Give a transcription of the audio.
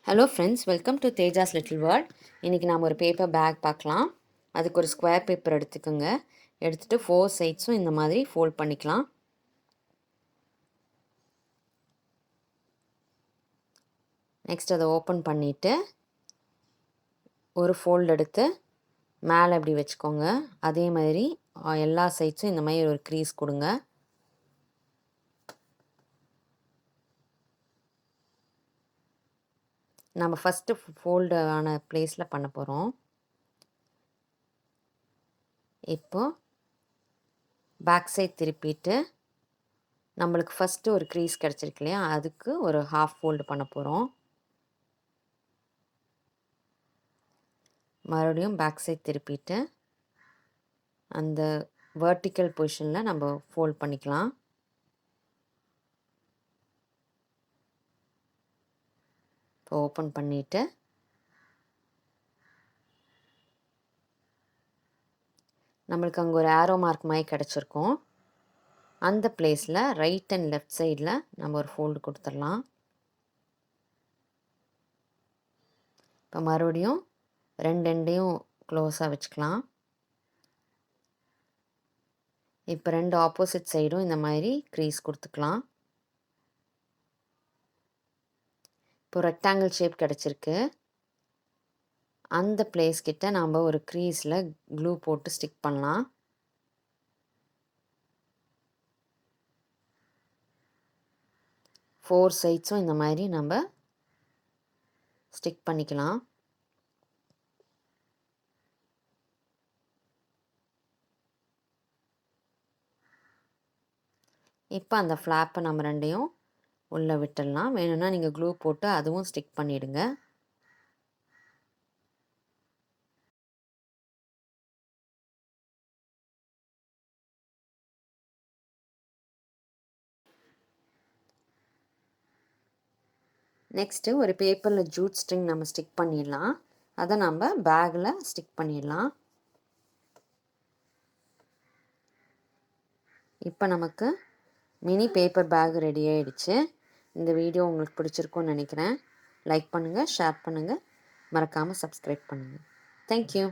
Hello friends, welcome to Tejas little world. இன்றைக்கி நாம் ஒரு பேப்பர் பேக் பார்க்கலாம். அதுக்கு ஒரு ஸ்கொயர் பேப்பர் எடுத்துக்கோங்க. எடுத்துகிட்டு 4 சைட்ஸும் இந்த மாதிரி ஃபோல்ட் பண்ணிக்கலாம். நெக்ஸ்ட் அதை ஓப்பன் பண்ணிவிட்டு ஒரு ஃபோல்டு எடுத்து மேலே இப்படி வச்சுக்கோங்க. அதே மாதிரி எல்லா சைட்ஸும் இந்த மாதிரி ஒரு க்ரீஸ் கொடுங்க. நம்ம ஃபஸ்ட்டு ஃபோல்டு ஆன ப்ளேஸில் பண்ண போகிறோம். இப்போது பேக் சைட் திருப்பிட்டு நம்மளுக்கு ஃபஸ்ட்டு ஒரு க்ரீஸ் கிடச்சிருக்கு இல்லையா, அதுக்கு ஒரு ஹாஃப் ஃபோல்டு பண்ண போகிறோம். மறுபடியும் பேக் சைட் திருப்பிட்டு அந்த வெர்டிக்கல் பொசிஷனில் நம்ம ஃபோல்ட் பண்ணிக்கலாம். இப்போ ஓப்பன் பண்ணிவிட்டு நம்மளுக்கு அங்கே ஒரு ஆரோ மார்க் மாதிரி கிடச்சிருக்கும். அந்த பிளேஸில் ரைட் அண்ட் லெஃப்ட் சைடில் நம்ம ஒரு ஃபோல்டு கொடுத்துடலாம். இப்போ மறுபடியும் ரெண்டு எண்டையும் க்ளோஸாக வச்சுக்கலாம். இப்போ ரெண்டு ஆப்போசிட் சைடும் இந்த மாதிரி க்ரீஸ் கொடுத்துக்கலாம். இப்போ ரெக்டாங்கிள் ஷேப் கிடச்சிருக்கு. அந்த பிளேஸ் கிட்ட நாம் ஒரு க்ரீஸில் க்ளூ போட்டு ஸ்டிக் பண்ணலாம். ஃபோர் சைட்ஸும் இந்த மாதிரி நம்ம ஸ்டிக் பண்ணிக்கலாம். இப்போ அந்த ஃப்ளாப்பை நம்ம ரெண்டையும் உள்ளே விட்டுடலாம். வேணும்னா நீங்கள் க்ளூ போட்டு அதுவும் ஸ்டிக் பண்ணிவிடுங்க. நெக்ஸ்ட்டு ஒரு பேப்பரில் ஜூட் ஸ்ட்ரிங் நம்ம ஸ்டிக் பண்ணிடலாம். அதை நம்ம பேக்கில் ஸ்டிக் பண்ணிடலாம். இப்போ நமக்கு மினி பேப்பர் பேக் ரெடி ஆகிடுச்சு. இந்த வீடியோ உங்களுக்கு பிடிச்சிருக்கும்னு நினைக்கிறேன். லைக் பண்ணுங்கள், ஷேர் பண்ணுங்கள், மறக்காமல் சப்ஸ்கிரைப் பண்ணுங்கள். தேங்க்யூ.